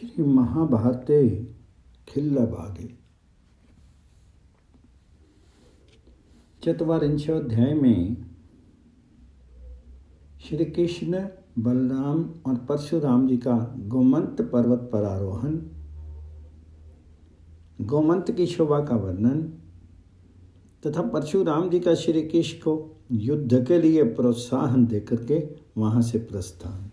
श्री महाभारते खिल्लभागे चतुर्विंशोऽध्याय में श्री कृष्ण, बलराम और परशुराम जी का गोमंत पर्वत पर आरोहण, गोमंत की शोभा का वर्णन तथा परशुराम जी का श्री कृष्ण को युद्ध के लिए प्रोत्साहन देकर के वहां से प्रस्थान।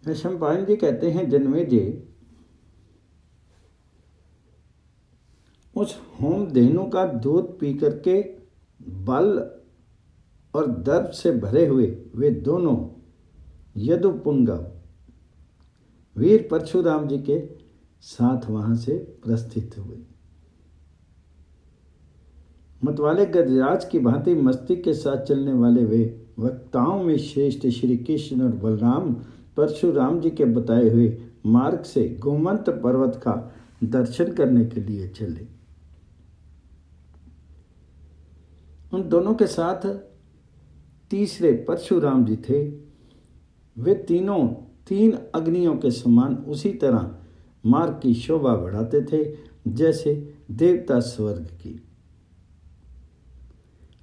वैशंपायन जी कहते हैं, जन्मेजय, उस होम धेनु का दूध पी करके बल और दर्प से भरे हुए वे दोनों यदुपुंगव वीर परशुराम जी के साथ वहां से प्रस्थित हुए। मतवाले गजराज की भांति मस्तिष्क के साथ चलने वाले वे वक्ताओं में श्रेष्ठ श्री कृष्ण और बलराम परशुराम जी के बताए हुए मार्ग से गोमंत पर्वत का दर्शन करने के लिए चले। उन दोनों के साथ तीसरे परशुराम जी थे। वे तीनों तीन अग्नियों के समान उसी तरह मार्ग की शोभा बढ़ाते थे जैसे देवता स्वर्ग की।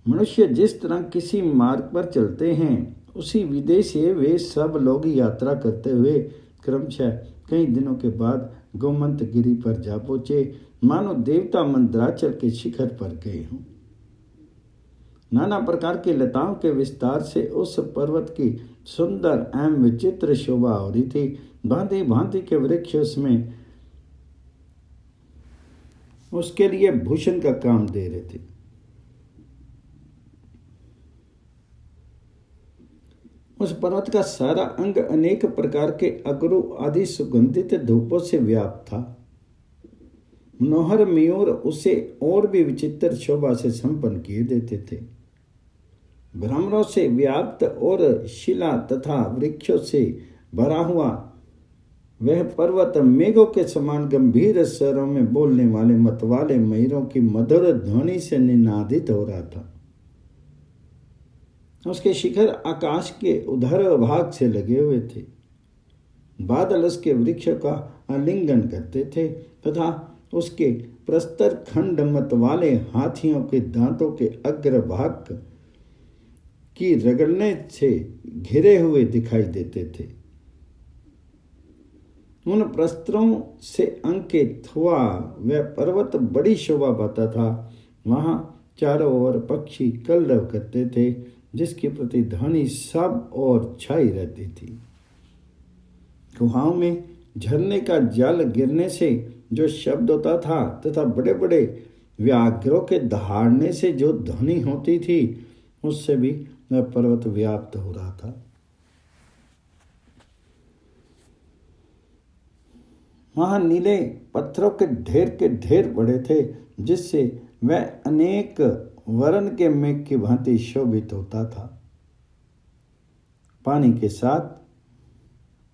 मनुष्य जिस तरह किसी मार्ग पर चलते हैं, उसी विधि से वे सब लोग यात्रा करते हुए क्रमशः कई दिनों के बाद गोमंत गिरी पर जा पहुंचे, मानो देवता मंदराचल के शिखर पर गए हों। नाना प्रकार की लताओं के विस्तार से उस पर्वत की सुंदर एवं विचित्र शोभा हो रही थी। भांति भांति के वृक्ष उसमें उसके लिए भूषण का काम दे रहे थे। उस पर्वत का सारा अंग अनेक प्रकार के अगरू आदि सुगंधित धूपों से व्याप्त था। मनोहर मयूर उसे और भी विचित्र शोभा से संपन्न किए देते थे। भ्रमरों से व्याप्त और शिला तथा वृक्षों से भरा हुआ वह पर्वत मेघों के समान गंभीर स्वरों में बोलने वाले मतवाले मयूरों की मधुर ध्वनि से निनादित हो रहा था। उसके शिखर आकाश के उधर भाग से लगे हुए थे। बादल उसके वृक्षों का आलिंगन करते थे तथा उसके प्रस्तर खंड मत वाले हाथियों के दांतों के अग्रभाग की रगड़ने से घिरे हुए दिखाई देते थे। उन प्रस्तरों से अंकित हुआ वह पर्वत बड़ी शोभा पाता था। वहां चारों ओर पक्षी कलरव करते थे, जिसकी प्रतिध्वनि सब और छाई रहती थी। गुहाओं में झरने का जल गिरने से जो शब्द होता था तथा बड़े बड़े व्याघ्रों के दहाड़ने से जो ध्वनि होती थी, उससे भी वह पर्वत व्याप्त हो रहा था। वहां नीले पत्थरों के ढेर पड़े थे, जिससे वह अनेक वर्ण के मेघ की भांति शोभित होता था। पानी के साथ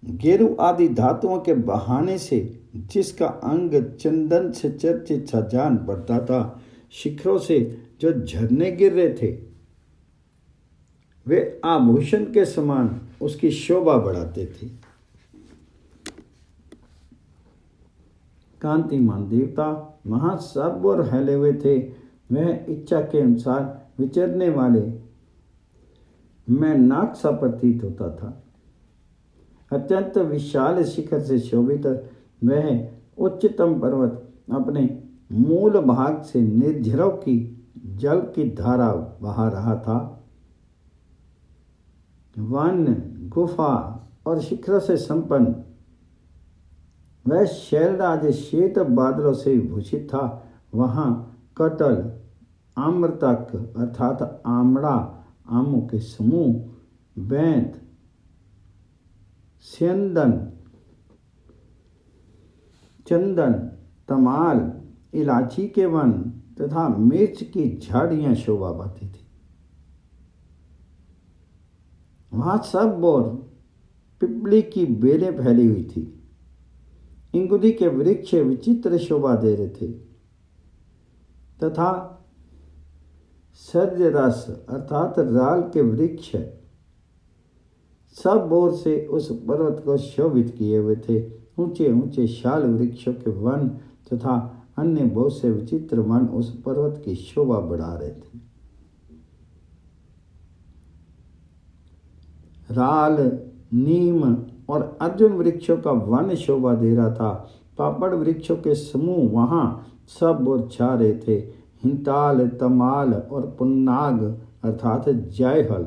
गेरू आदि धातुओं के बहाने से जिसका अंग चंदन से चर्चित सा जान पड़ता था, शिखरों से जो झरने गिर रहे थे, वे आभूषण के समान उसकी शोभा बढ़ाते थे। कांतिमान देवता वहां सब और फैले हुए थे। वह इच्छा के अनुसार विचरने वाले मैं नाक सा प्रतीत होता था। अत्यंत विशाल शिखर से शोभित वह उच्चतम पर्वत अपने मूल भाग से निर्झरों की जल की धारा बहा रहा था। वन, गुफा और शिखरों से संपन्न वह शैलराज श्वेत बादलों से विभूषित था। वहां कटल, आम्रतक अर्थात आमड़ा, आमों के समूह, बैंत, स्यंदन, चंदन, तमाल, इलायची के वन तथा मिर्च की झाड़ियां शोभा पाती थी। वहां सब और पिपली की बेलें फैली हुई थी। इंगुदी के वृक्ष विचित्र शोभा दे रहे थे तथा सर्ज रस अर्थात राल के वृक्ष सब ओर से उस पर्वत को शोभित किए हुए थे। ऊंचे ऊंचे शाल वृक्षों के वन तथा अन्य बहुत से विचित्र वन उस पर्वत की शोभा बढ़ा रहे थे। राल, नीम और अर्जुन वृक्षों का वन शोभा दे रहा था। पापड़ वृक्षों के समूह वहां सब ओर छा रहे थे। हिंताल, तमाल और पुन्नाग अर्थात जायफल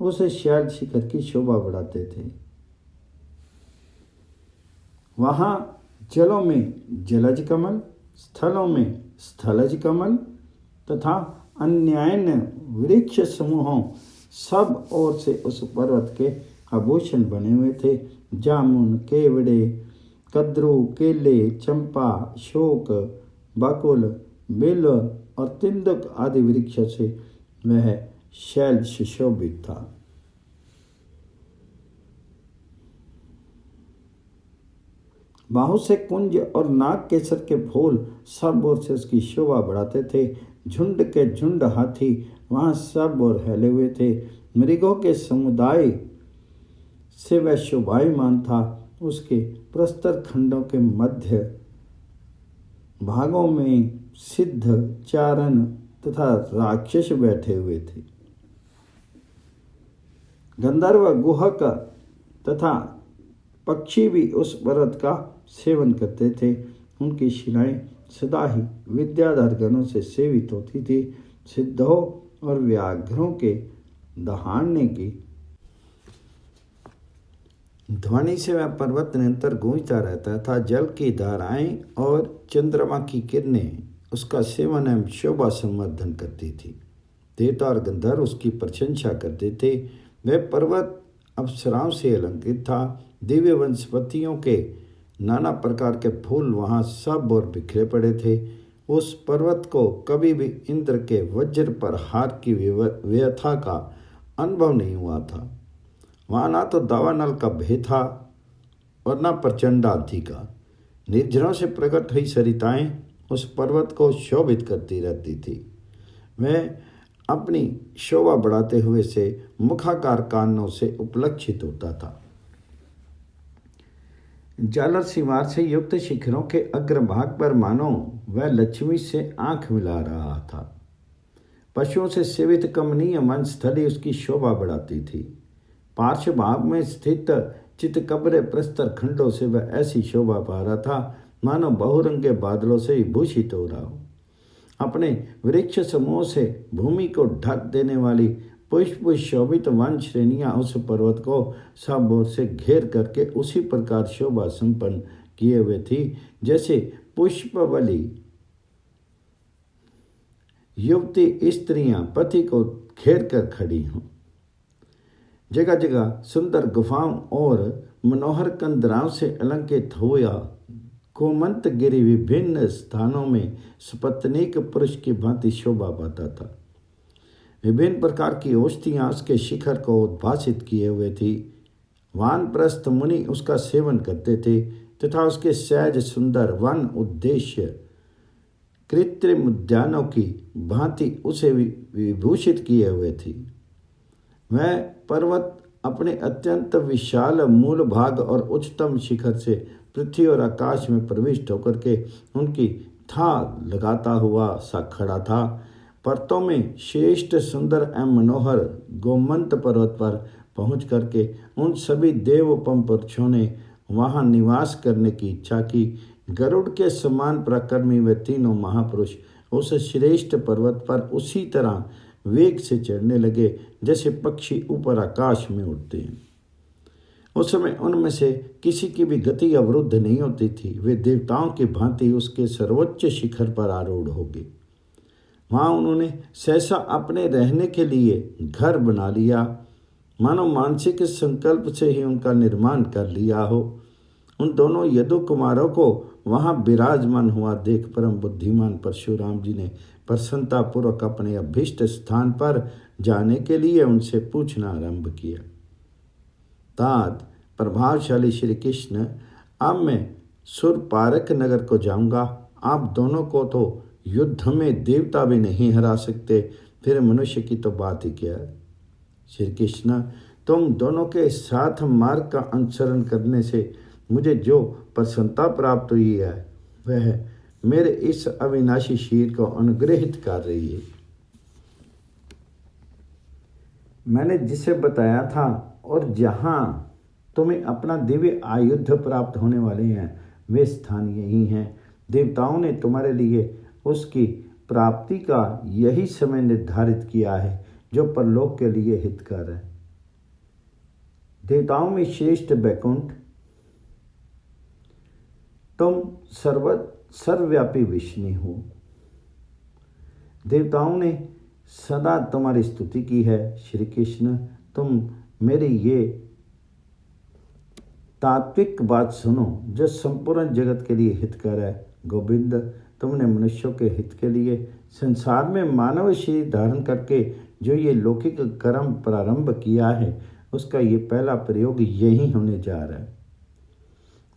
उस शैल शिखर की शोभा बढ़ाते थे। वहां जलों में जलज कमल, स्थलों में स्थलज कमल तथा अन्यान्य वृक्ष समूहों सब ओर से उस पर्वत के आभूषण बने हुए थे। जामुन, केवड़े, कद्रू, केले, चंपा, शोक, बकुल, बेल और तिंदुक आदि वृक्षों से वह शैल सुशोभित था। बहुत से कुंज और नाग केसर के फूल सब ओर से उसकी शोभा बढ़ाते थे। झुंड के झुंड हाथी वहां सब ओर फैले हुए थे। मृगों के समुदाय से वह शोभायमान था। उसके प्रस्तर खंडों के मध्य भागों में सिद्ध, चारण तथा राक्षस बैठे हुए थे। गंधर्व, गुहक तथा पक्षी भी उस पर्वत का सेवन करते थे। उनकी शिलाएं सदा ही विद्याधर गणों से सेवित होती थी। सिद्धों और व्याघ्रों के दहाड़ने की ध्वनि से वह पर्वत निरंतर गूंजता रहता था। जल की धाराएं और चंद्रमा की किरणें उसका सेवन एवं शोभा संवर्धन करती थी। देवता और गंधर्व उसकी प्रशंसा करते थे। वह पर्वत अप्सराओं से अलंकृत था। दिव्य वनस्पतियों के नाना प्रकार के फूल वहां सब और बिखरे पड़े थे। उस पर्वत को कभी भी इंद्र के वज्र पर हार की व्यथा का अनुभव नहीं हुआ था। वहां ना तो दावानल का भय था और न प्रचंड हाथी का। निर्झरों से प्रकट हुई सरिताएं उस पर्वत को शोभित करती रहती थी। वह अपनी शोभा बढ़ाते हुए से मुखाकार कानों से उपलक्षित होता था। जालर सिवार से युक्त शिखरों के अग्रभाग पर मानो वह लक्ष्मी से आंख मिला रहा था। पशुओं से सेवित कमनीय वनस्थली उसकी शोभा बढ़ाती थी। पार्श्व भाग में स्थित चितकबरे प्रस्तर खंडों से वह ऐसी शोभा पा रहा था मानो बहुरंगे बादलों से भूषित हो रहा हो। अपने वृक्ष समूह से भूमि को ढक देने वाली पुष्प शोभित वन श्रेणियां उस पर्वत को सब ओर से घेर करके उसी प्रकार शोभा संपन्न किए हुए थी जैसे पुष्पवली युवती स्त्रियां पति को घेर कर खड़ी हों। जगह जगह सुंदर गुफाओं और मनोहर कंदराओं से अलंकृत हुआ कोमंत गिरी विभिन्न स्थानों में सपत्नीक पुरुष की भांति शोभा पाता था। विभिन्न प्रकार की औषधियां उसके शिखर को उद्भासित किए हुए थी। वानप्रस्थ मुनि उसका सेवन करते थे तथा उसके सहज सुंदर वन उद्देश्य कृत्रिम उद्यानों की भांति उसे विभूषित किए हुए थी। वह पर्वत अपने अत्यंत विशाल मूल भाग और उच्चतम शिखर से पृथ्वी और आकाश में प्रविष्ट होकर के उनकी था लगाता हुआ सा खड़ा था। पर्वतों में श्रेष्ठ सुंदर एवं मनोहर गोमंत पर्वत पर पहुंच करके उन सभी देवोपम पुरुषों ने वहां निवास करने की इच्छा की। गरुड़ के समान पराक्रमी वे तीनों महापुरुष उस श्रेष्ठ पर्वत पर उसी तरह वेग से चढ़ने लगे जैसे पक्षी ऊपर आकाश में उड़ते हैं। उस समय उनमें से किसी की भी गति अवरुद्ध नहीं होती थी। वे देवताओं की भांति उसके सर्वोच्च शिखर पर आरूढ़ हो गए। वहाँ उन्होंने सहसा अपने रहने के लिए घर बना लिया, मानो मानसिक संकल्प से ही उनका निर्माण कर लिया हो। उन दोनों यदु कुमारों को वहाँ विराजमान हुआ देख परम बुद्धिमान परशुराम जी ने प्रसन्नतापूर्वक अपने अभीष्ट स्थान पर जाने के लिए उनसे पूछना आरंभ किया। तात प्रभावशाली श्री कृष्ण, अब मैं सुरपारक नगर को जाऊंगा। आप दोनों को तो युद्ध में देवता भी नहीं हरा सकते, फिर मनुष्य की तो बात ही क्या है। श्री कृष्ण, तुम दोनों के साथ मार्ग का अनुसरण करने से मुझे जो प्रसन्नता प्राप्त हुई है वह मेरे इस अविनाशी शरीर को अनुग्रहित कर रही है। मैंने जिसे बताया था और जहाँ तुम्हें अपना दिव्य आयुध प्राप्त होने वाले हैं वे स्थान यही हैं। देवताओं ने तुम्हारे लिए उसकी प्राप्ति का यही समय निर्धारित किया है जो परलोक के लिए हितकर है। देवताओं में श्रेष्ठ बैकुंठ, तुम सर्वव्यापी विष्णु हो। देवताओं ने सदा तुम्हारी स्तुति की है। श्री कृष्ण, तुम मेरी ये तात्विक बात सुनो जो संपूर्ण जगत के लिए हितकर है। गोविंद, तुमने मनुष्यों के हित के लिए संसार में मानव शरीर धारण करके जो ये लौकिक कर्म प्रारंभ किया है उसका ये पहला प्रयोग यही होने जा रहा है।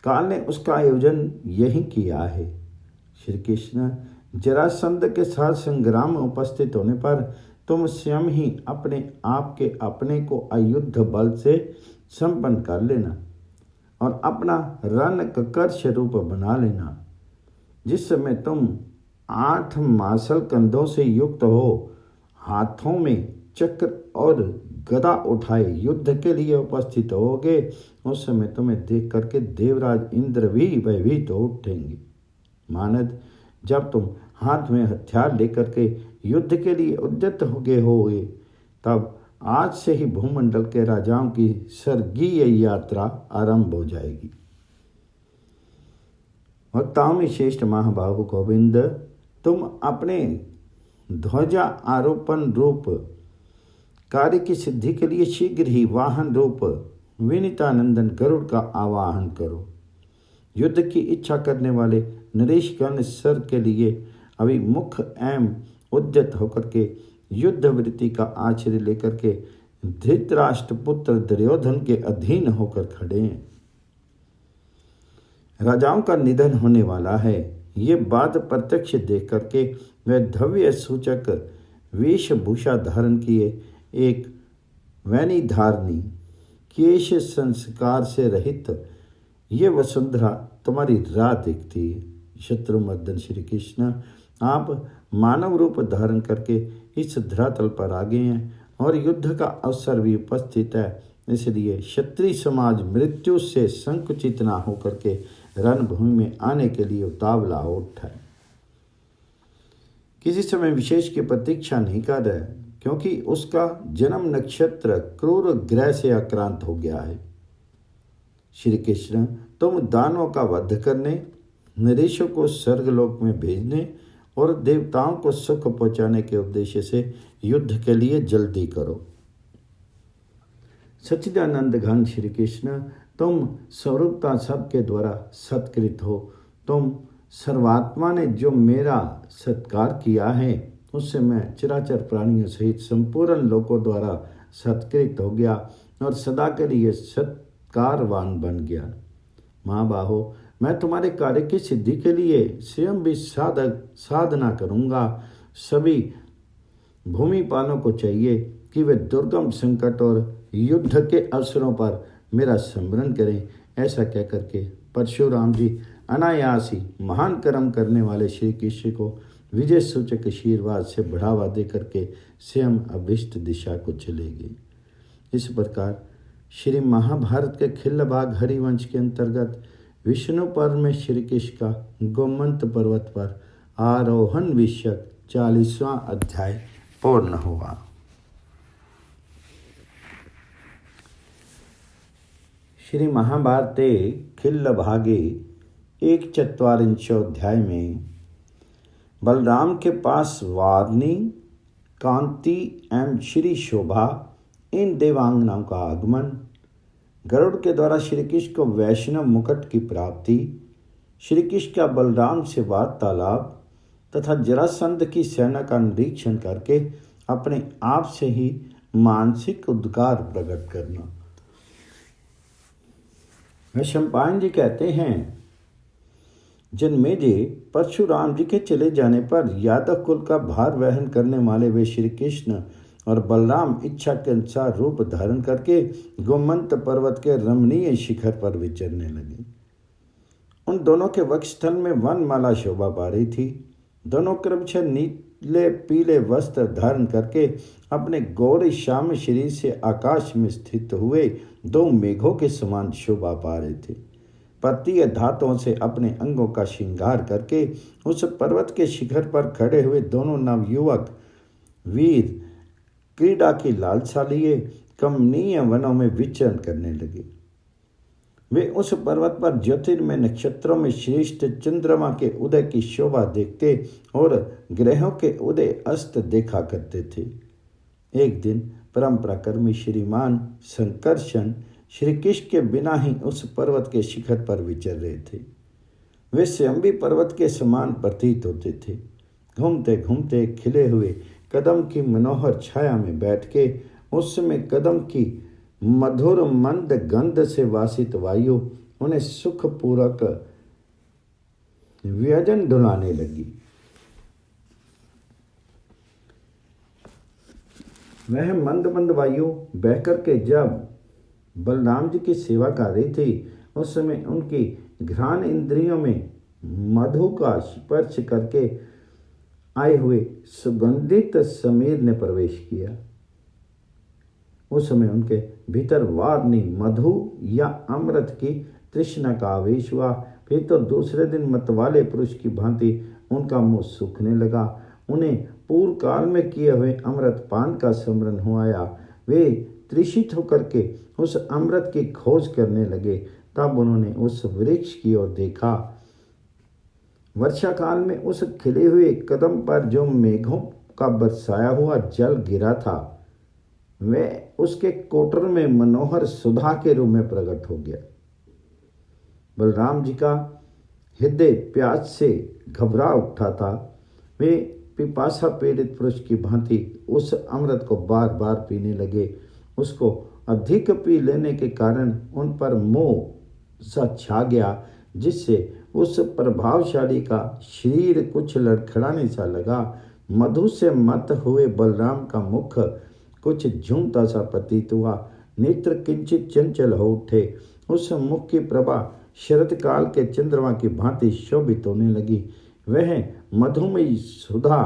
काल ने उसका आयोजन यही किया है। श्री कृष्ण, जरासंध के साथ संग्राम में उपस्थित होने पर तुम स्वयं ही अपने आप के अपने को आयुध बल से संपन्न कर लेना और अपना रण ककर स्वरूप बना लेना। जिस समय तुम 8 मासल कंधों से युक्त हो, हाथों में चक्र और गदा उठाए युद्ध के लिए उपस्थित होगे, उस समय तुम्हें देख करके देवराज इंद्र भी भयभीत हो उठेंगे। मानद, जब तुम हाथ में हथियार लेकर के युद्ध के लिए उद्यत होगे तब आज से ही भूमंडल के राजाओं की स्वर्गीय यात्रा आरंभ हो जाएगी। वक्ताओं में श्रेष्ठ महाबाहु गोविंद, तुम अपने ध्वजा आरोपण रूप कार्य की सिद्धि के लिए शीघ्र ही वाहन रूप विनीतानंदन गरुड़ का आवाहन करो। युद्ध की इच्छा करने वाले नरेशगण सर के लिए अभिमुख एवं उद्यत होकर के युद्ध वृत्ति का आश्रय लेकर के धृतराष्ट्र पुत्र दुर्योधन के अधीन होकर खड़े हैं। राजाओं का निधन होने वाला है, ये बात प्रत्यक्ष देख करके वह धव्य सूचक वेशभूषा धारण किए एक वैनी धारणी केश संस्कार से रहित ये वसुंधरा तुम्हारी राह देखती है। शत्रुमर्दन श्री कृष्ण, आप मानव रूप धारण करके इस धरातल पर आ गए हैं और युद्ध का अवसर भी उपस्थित है, इसलिए क्षत्रिय समाज मृत्यु से संकुचित न होकर के रणभूमि में आने के लिए उतावला हो उठा है। किसी समय विशेष की प्रतीक्षा नहीं कर रहा है क्योंकि उसका जन्म नक्षत्र क्रूर ग्रह से आक्रांत हो गया है। श्री कृष्ण, तुम दानवों का वध करने, नरेशों को स्वर्गलोक में भेजने और देवताओं को सुख पहुंचाने के उद्देश्य से युद्ध के लिए जल्दी करो। सच्चिदानंद घन श्री कृष्ण, तुम स्वरूपता सबके द्वारा सत्कृत हो। तुम सर्वात्मा ने जो मेरा सत्कार किया है उससे मैं चराचर प्राणियों सहित संपूर्ण लोकों द्वारा सत्कृत हो गया और सदा के लिए सत्कारवान बन गया। महाबाहो, मैं तुम्हारे कार्य की सिद्धि के लिए स्वयं भी साधना करूँगा। सभी भूमिपालों को चाहिए कि वे दुर्गम संकट और युद्ध के अवसरों पर मेरा स्मरण करें। ऐसा कहकर के परशुराम जी अनायास ही महान कर्म करने वाले श्री कृष्ण को विजय सूचक आशीर्वाद से बढ़ावा दे करके स्वयं अभिष्ट दिशा को चले गए। इस प्रकार श्री महाभारत के खिल्लभाग हरिवंश के अंतर्गत विष्णु पर्व में श्री कृष्ण का गोमंत पर्वत पर आरोहण विषयक 40वां अध्याय पूर्ण हुआ। श्री महाभारते खिल्लभागे 1/4 अध्याय में बलराम के पास वारनी, कांति एवं श्री शोभा इन देवांगनाओं का आगमन, गरुड़ के द्वारा श्री कृष्ण को वैष्णव मुकुट की प्राप्ति, श्री कृष्ण का बलराम से वार्तालाप तथा जरासंध की सेना का निरीक्षण करके अपने आप से ही मानसिक उद्गार प्रकट करना। वैशंपायन जी कहते हैं, जन्मेजय परशुराम जी के चले जाने पर यादव कुल का भार वहन करने वाले वे श्री कृष्ण और बलराम इच्छा के अनुसार रूप धारण करके गोमंत पर्वत के रमणीय शिखर पर विचरने लगे। उन दोनों के वक्षस्थल में वनमाला शोभा पा रही थी। दोनों क्रमशः नीले पीले वस्त्र धारण करके अपने गौरी श्याम शरीर से आकाश में स्थित हुए दो मेघों के समान शोभा पा रहे थे। पर्वतीय धातुओं से अपने अंगों का श्रृंगार करके उस पर्वत के शिखर पर खड़े हुए दोनों नवयुवक वीर क्रीड़ा की लालसा लिए कमनीय वनों में विचरण करने लगे। वे उस पर्वत पर ज्योतिर्मय नक्षत्रों में श्रेष्ठ चंद्रमा के उदय की शोभा देखते और ग्रहों के उदय अस्त देखा करते थे। एक दिन परम पराक्रमी श्रीमान संकर्षण श्री कृष्ण के बिना ही उस पर्वत के शिखर पर विचर रहे थे। वे स्वयं भी पर्वत के समान प्रतीत होते थे। घूमते घूमते खिले हुए कदम की मनोहर छाया में बैठ के उस समय कदम की मधुर मंद गंध से वासित वायु उन्हें सुखपूर्वक व्यजन डुलाने लगी। वह मंद मंद वायु बहकर के जब बलराम जी की सेवा कर रही थी, उस समय उनकी घ्राण इंद्रियों में मधु का स्पर्श करके आए हुए सुगंधित समीर ने प्रवेश किया। उस समय उनके भीतर वारनी मधु या अमृत की तृष्णा का आवेश हुआ। फिर तो दूसरे दिन मतवाले पुरुष की भांति उनका मुंह सूखने लगा। उन्हें पूर्व काल में किए हुए अमृत पान का स्मरण हो आया। वे तृषित होकर के उस अमृत की खोज करने लगे। तब उन्होंने उस वृक्ष की ओर देखा। वर्षा काल में उस खिले हुए कदम पर जो मेघों का बरसाया हुआ जल गिरा था, वह उसके कोटर में मनोहर सुधा के रूप में प्रकट हो गया। बलराम जी का हृदय प्यास से घबरा उठा था। वे पिपासा पीड़ित पुरुष की भांति उस अमृत को बार बार पीने लगे। उसको अधिक पी लेने के कारण उन पर मोह सा छा गया, जिससे उस प्रभावशाली का शरीर कुछ लड़खड़ाने सा लगा। मधु से मत हुए बलराम का मुख कुछ झूमता सा प्रतीत हुआ। नेत्र किंचित चंचल हो उठे। उस मुख की प्रभा शरद काल के चंद्रमा की भांति शोभित होने लगी। वह मधुमयी सुधा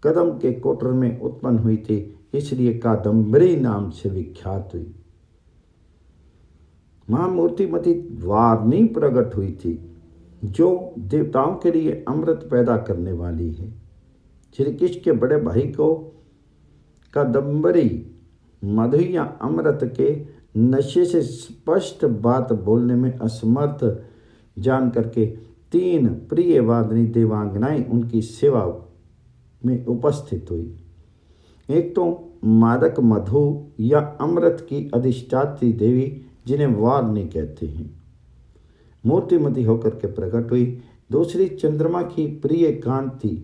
कदम के कोटर में उत्पन्न हुई थी, इसलिए कादम्बरी नाम से विख्यात हुई। महामूर्तिमती वारनी प्रकट हुई थी, जो देवताओं के लिए अमृत पैदा करने वाली है। श्री कृष्ण के बड़े भाई को कादम्बरी मधु या अमृत के नशे से स्पष्ट बात बोलने में असमर्थ जान करके 3 प्रिय वादनी देवांगनाएं उनकी सेवा में उपस्थित हुई। एक तो मादक मधु या अमृत की अधिष्ठात्री देवी, जिन्हें वारनी कहते हैं, मूर्तिमती होकर के प्रकट हुई। दूसरी चंद्रमा की प्रिय कांति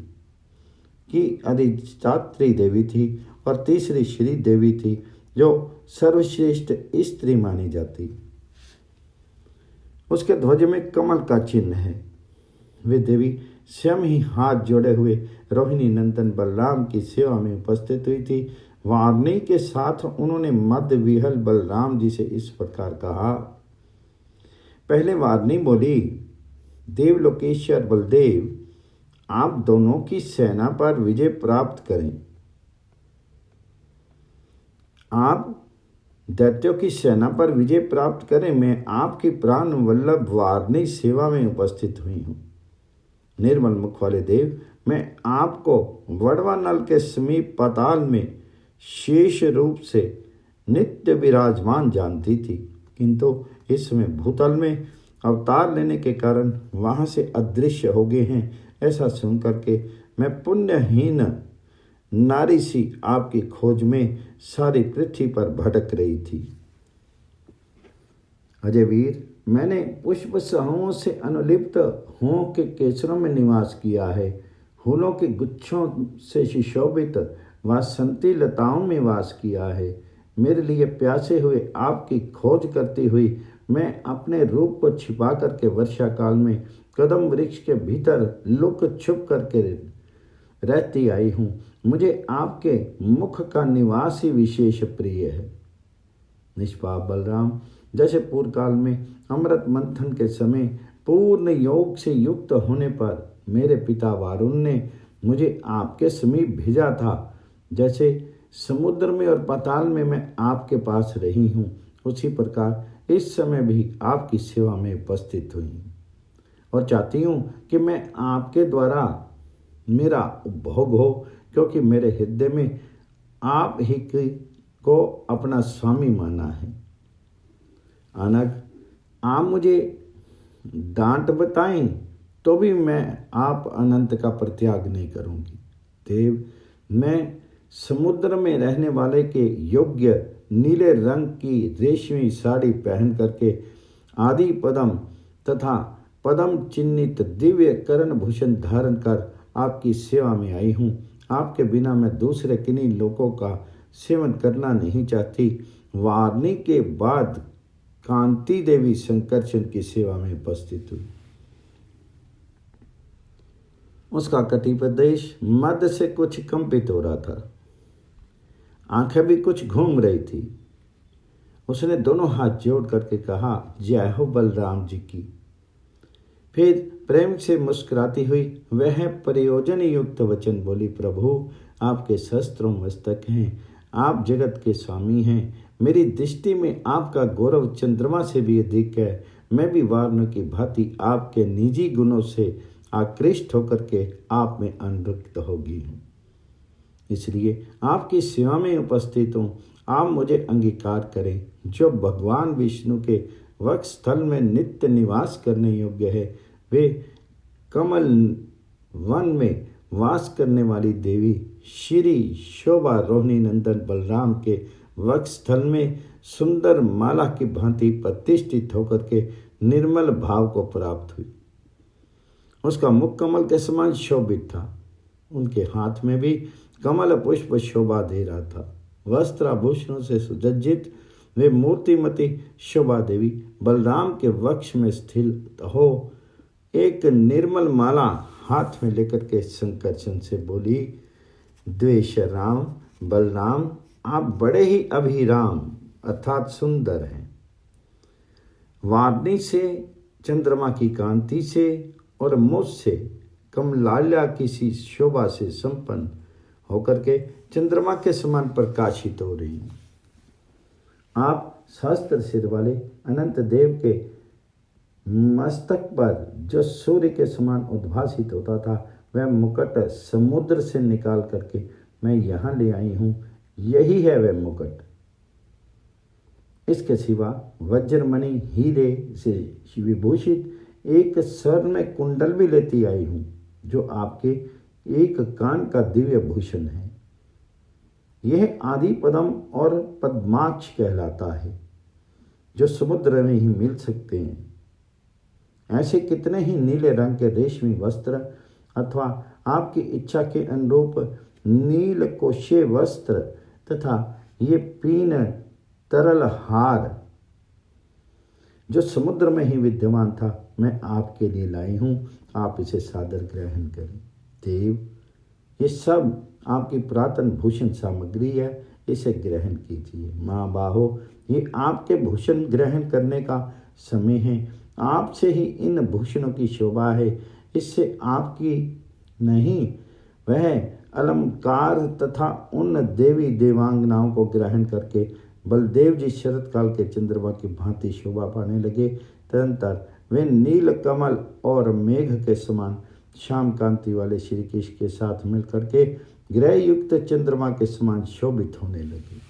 की अधिष्ठात्री देवी थी और तीसरी श्री देवी थी, जो सर्वश्रेष्ठ स्त्री मानी जाती। उसके ध्वज में कमल का चिन्ह है। वे देवी स्वयं ही हाथ जोड़े हुए रोहिणी नंदन बलराम की सेवा में उपस्थित हुई थी। वारनी के साथ उन्होंने मद विहल बलराम जी से इस प्रकार कहा। पहले वारनी बोली, देवलोकेश्वर बलदेव, आप दोनों की सेना पर विजय प्राप्त करें। आप दैत्यों की सेना पर विजय प्राप्त करें। मैं आपकी प्राण वल्लभ वारनी सेवा में उपस्थित हुई हूँ। निर्मल मुख वाले देव, मैं आपको वड़वा नल के समीप पाताल में शेष रूप से नित्य विराजमान जानती थी, किंतु इस समय भूतल में अवतार लेने के कारण वहाँ से अदृश्य हो गए हैं। ऐसा सुन करके मैं पुण्यहीन नारी सी आपकी खोज में सारी पृथ्वी पर भटक रही थी। अजय वीर, मैंने पुष्प समूहों से अनुलिप्त हों के केसरों में निवास किया है। फूलों के गुच्छों से सुशोभित वासंती लताओं में वास किया है। मेरे लिए प्यासे हुए आपकी खोज करती हुई मैं अपने रूप को छिपा करके वर्षा काल में कदम वृक्ष के भीतर लुक छुप करके रहती आई हूँ। मुझे आपके मुख का निवास ही विशेष प्रिय है। निष्पाप बलराम, जैसे पूर्व काल में अमृत मंथन के समय पूर्ण योग से युक्त होने पर मेरे पिता वारुण ने मुझे आपके समीप भेजा था, जैसे समुद्र में और पाताल में मैं आपके पास रही हूँ, उसी प्रकार इस समय भी आपकी सेवा में उपस्थित हुई हूँ और चाहती हूँ कि मैं आपके द्वारा मेरा उपभोग हो, क्योंकि मेरे हृदय में आप ही को अपना स्वामी माना है। अनग, आप मुझे डांट बताएं तो भी मैं आप अनंत का परित्याग नहीं करूंगी। देव, मैं समुद्र में रहने वाले के योग्य नीले रंग की रेशमी साड़ी पहन करके आदि पदम तथा पदम चिन्हित दिव्य कर्ण भूषण धारण कर आपकी सेवा में आई हूँ। आपके बिना मैं दूसरे किन्हीं लोगों का सेवन करना नहीं चाहती। वारनी के बाद कांति देवी संकर्षण की सेवा में उपस्थित हुई। उसका कटिप्रदेश मध्य से कुछ कंपित हो रहा था, आंखें भी कुछ घूम रही थी। उसने दोनों हाथ जोड़ करके कहा, जय हो बलराम जी की। फिर प्रेम से मुस्कुराती हुई वह प्रयोजन युक्त वचन बोली, प्रभु, आपके शस्त्रों मस्तक हैं, आप जगत के स्वामी हैं। मेरी दृष्टि में आपका गौरव चंद्रमा से भी अधिक है। मैं भी वारणों की भांति आपके निजी गुणों से आकृष्ट होकर के आप में अनुरक्त होगी हूँ, इसलिए आपकी सेवा में उपस्थित हूँ। आप मुझे अंगीकार करें। जो भगवान विष्णु के वक्ष स्थल में नित्य निवास करने योग्य है, वे कमल वन में वास करने वाली देवी श्री शोभा रोहिणी नंदन बलराम के वक्ष स्थल में सुंदर माला की भांति प्रतिष्ठित होकर के निर्मल भाव को प्राप्त हुई। उसका मुख कमल के समान शोभित था, उनके हाथ में भी कमल पुष्प शोभा दे रहा था। वस्त्राभूषणों से सुसज्जित वे मूर्तिमती शोभा देवी बलराम के वक्ष में स्थित हो एक निर्मल माला हाथ में लेकर के संकर्षण से बोली, द्वेष राम बलराम, आप बड़े ही अभिराम अर्थात सुंदर हैं। वारनी से, चंद्रमा की कांति से और मुझ से कमलाल्या की सी शोभा से संपन्न होकर के चंद्रमा के समान प्रकाशित हो रही हैं। आप सहस्त्र सिर वाले अनंत देव के मस्तक पर जो सूर्य के समान उद्भासित होता था, वह मुकुट समुद्र से निकाल करके मैं यहाँ ले आई हूँ। यही है वह मुकुट। इसके सिवा वज्रमणि हीरे से विभूषित एक स्वर्ण में कुंडल भी लेती आई हूँ, जो आपके एक कान का दिव्य भूषण है। यह आदि पदम और पद्माक्ष कहलाता है, जो समुद्र में ही मिल सकते हैं। ऐसे कितने ही नीले रंग के रेशमी वस्त्र अथवा आपकी इच्छा के अनुरूप नील कोशे वस्त्र तथा ये पीन तरल हार जो समुद्र में ही विद्यमान था, मैं आपके लिए लाई हूँ। आप इसे सादर ग्रहण करें। देव, ये सब आपकी पुरातन भूषण सामग्री है, इसे ग्रहण कीजिए। माँ बाहो, ये आपके भूषण ग्रहण करने का समय है। आपसे ही इन भूषणों की शोभा है, इससे आपकी नहीं, वह अलंकार तथा उन देवी देवांगनाओं को ग्रहण करके बलदेव जी शरत काल के चंद्रमा की भांति शोभा पाने लगे। तदंतर वे नील कमल और मेघ के समान श्याम कांति वाले श्री कृष्ण के साथ मिलकर के ग्रह युक्त चंद्रमा के समान शोभित होने लगे।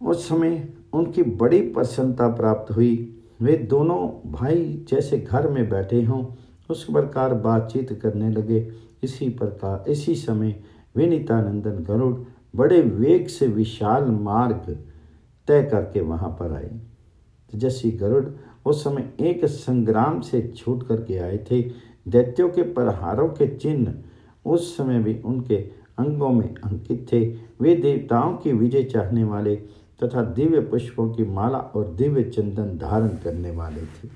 उस समय उनकी बड़ी प्रसन्नता प्राप्त हुई। वे दोनों भाई जैसे घर में बैठे हों उस प्रकार बातचीत करने लगे। इसी समय विनीतानंदन गरुड़ बड़े वेग से विशाल मार्ग तय करके वहां पर आए। तेजस्वी गरुड़ उस समय एक संग्राम से छूट करके आए थे। दैत्यों के प्रहारों के चिन्ह उस समय भी उनके अंगों में अंकित थे। वे देवताओं की विजय चाहने वाले तथा दिव्य पुष्पों की माला और दिव्य चंदन धारण करने वाले थे।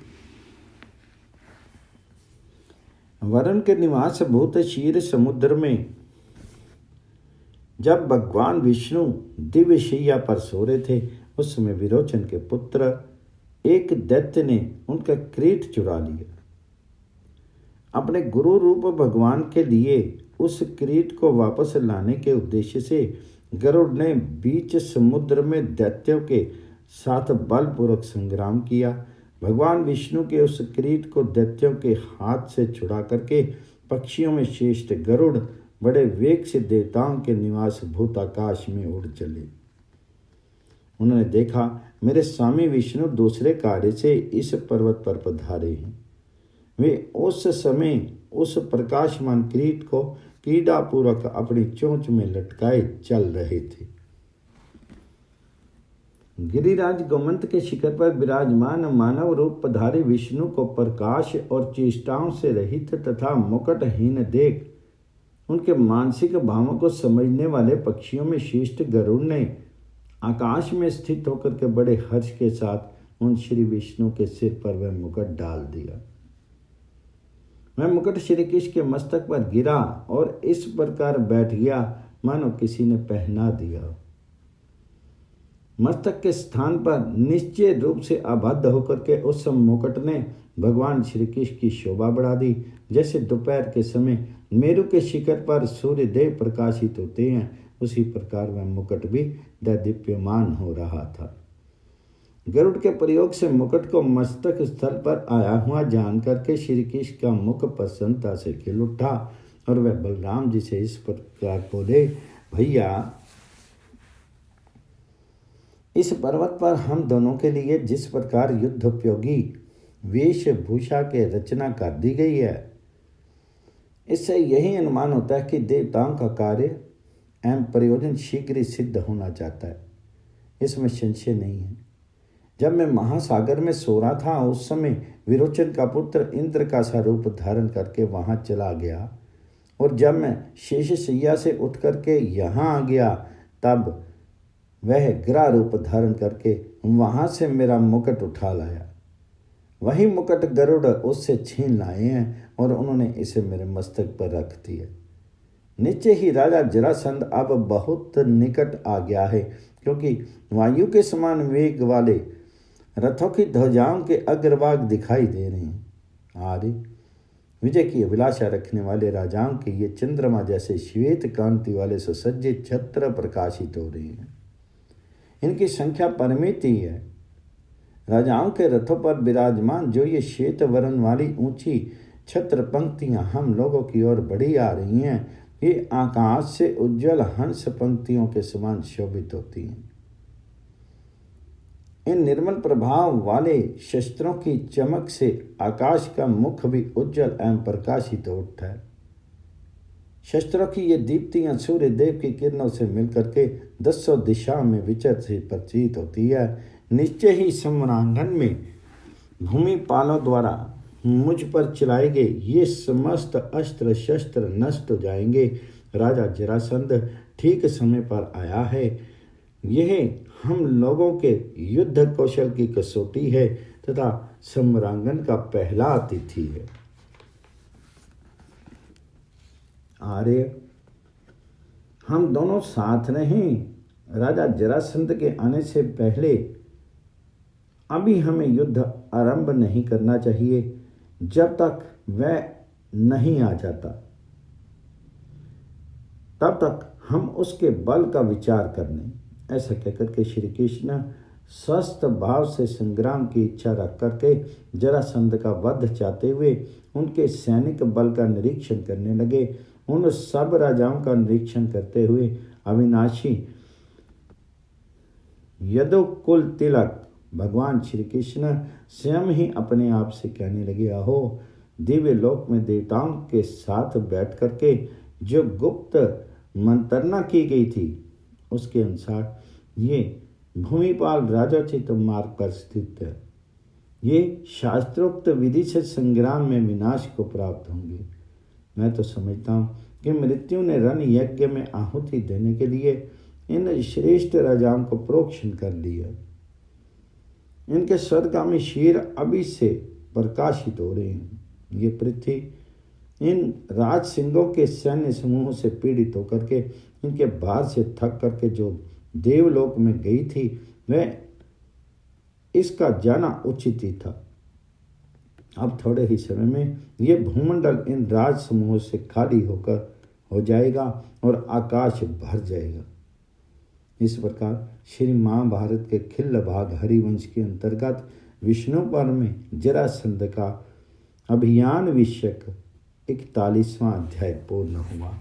वरुण के निवास भूत क्षीर समुद्र में जब भगवान विष्णु दिव्य शैया पर सो रहे थे, उस समय विरोचन के पुत्र एक दैत्य ने उनका किरीट चुरा लिया। अपने गुरु रूप भगवान के लिए उस किरीट को वापस लाने के उद्देश्य से गरुड़ ने बीच समुद्र में दैत्यों के साथ बलपूर्वक संग्राम किया। भगवान विष्णु के उस किरीट को दैत्यों के हाथ से छुड़ा करके पक्षियों में श्रेष्ठ गरुड़ बड़े वेग से देवताओं के निवास भूत आकाश में उड़ चले। उन्होंने देखा, मेरे स्वामी विष्णु दूसरे कार्य से इस पर्वत पर पधारे हैं। वे उस समय उस प्रकाशमान किरीट को क्रीड़ापूर्वक अपनी चोंच में लटकाए चल रहे थे। गिरिराज गोमंत के शिखर पर विराजमान मानव रूप पधारे विष्णु को प्रकाश और चेष्टाओं से रहित तथा मुकुटहीन देख उनके मानसिक भावों को समझने वाले पक्षियों में श्रेष्ठ गरुड़ ने आकाश में स्थित होकर के बड़े हर्ष के साथ उन श्री विष्णु के सिर पर वह मुकुट डाल दिया। वह मुकुट श्री कृष्ण के मस्तक पर गिरा और इस प्रकार बैठ गया मानो किसी ने पहना दिया। मस्तक के स्थान पर निश्चय रूप से आबद्ध होकर के उस मुकुट ने भगवान श्री कृष्ण की शोभा बढ़ा दी। जैसे दोपहर के समय मेरु के शिखर पर सूर्य देव प्रकाशित होते हैं, उसी प्रकार वह मुकुट भी दैदीप्यमान हो रहा था। गरुड़ के प्रयोग से मुकुट को मस्तक स्थल पर आया हुआ जान करके श्री कृष्ण का मुख प्रसन्नता से खिल उठा और वह बलराम जी से इस प्रकार बोले, भैया, इस पर्वत पर हम दोनों के लिए जिस प्रकार युद्ध उपयोगी वेशभूषा के रचना कर दी गई है, इससे यही अनुमान होता है कि देवताओं का कार्य एवं प्रयोजन शीघ्र ही सिद्ध होना चाहता है। इसमें संशय नहीं है। जब मैं महासागर में सो रहा था, उस समय विरोचन का पुत्र इंद्र का सा रूप धारण करके वहां चला गया, और जब मैं शेष शैया से उठ करके यहाँ आ गया, तब वह ग्रह रूप धारण करके वहां से मेरा मुकुट उठा लाया। वही मुकुट गरुड़ उससे छीन लाए हैं और उन्होंने इसे मेरे मस्तक पर रख दिया। नीचे ही राजा जरासंध अब बहुत निकट आ गया है, क्योंकि वायु के समान वेग वाले रथों की ध्वजाओं के अग्रभाग दिखाई दे रहे हैं। आर्य, विजय की अभिलाषा रखने वाले राजाओं के ये चंद्रमा जैसे श्वेत कांति वाले सुसज्जित छत्र प्रकाशित हो रहे हैं। इनकी संख्या परिमित ही है। राजाओं के रथों पर विराजमान जो ये श्वेत वर्ण वाली ऊंची छत्र पंक्तियां हम लोगों की ओर बढ़ी आ रही हैं, ये आकाश से उज्जवल हंस पंक्तियों के समान शोभित होती हैं। इन निर्मल प्रभाव वाले शस्त्रों की चमक से आकाश का मुख भी उज्जवल एवं प्रकाशित हो उठता है। शस्त्रों की ये दीप्तियां सूर्य देव की किरणों से मिलकर के दसों दिशाओं में विचर से प्रतीत होती है। निश्चय ही सम्रांगण में भूमिपालों द्वारा मुझ पर चलाए गए ये समस्त अस्त्र शस्त्र नष्ट हो जाएंगे। राजा जरासंध ठीक समय पर आया है। यह हम लोगों के युद्ध कौशल की कसौटी है तथा सम्रांगण का पहला अतिथि है। आर्य, हम दोनों साथ रहें। राजा जरासंध के आने से पहले अभी हमें युद्ध आरंभ नहीं करना चाहिए, जब तक वह नहीं आ जाता। तब तक हम उसके बल का विचार कर लें। ऐसा कहकर के श्री कृष्ण स्वस्थ भाव से संग्राम की इच्छा रख करके जरासंध का वध चाहते हुए उनके सैनिक बल का निरीक्षण करने लगे। उन सब राजाओं का निरीक्षण करते हुए अविनाशी यदुकुल तिलक भगवान श्री कृष्ण स्वयं ही अपने आप से कहने लगे, अहो, दिव्य लोक में देवताओं के साथ बैठ करके जो गुप्त मंत्रणा की गई थी, उसके अनुसार ये भूमिपाल राजोचित मार्ग पर स्थित है। ये शास्त्रोक्त विधि से संग्राम में विनाश को प्राप्त होंगे। मैं तो समझता हूँ कि मृत्यु ने रण यज्ञ में आहुति देने के लिए इन श्रेष्ठ राजाओं को प्रोक्षण कर लिया। इनके स्वर्गामी शीर अभी से प्रकाशित हो रहे हैं। ये पृथ्वी इन राज सिंहों के सैन्य समूहों से पीड़ित होकर के, इनके भार से थक करके जो देवलोक में गई थी, वह इसका जाना उचित ही था। अब थोड़े ही समय में ये भूमंडल इन राज समूहों से खाली होकर हो जाएगा और आकाश भर जाएगा। इस प्रकार श्री महाभारत के खिल्ल भाग हरिवंश के अंतर्गत विष्णु पर्व में जरासंध का अभियान विषयक 41वां अध्याय पूर्ण हुआ।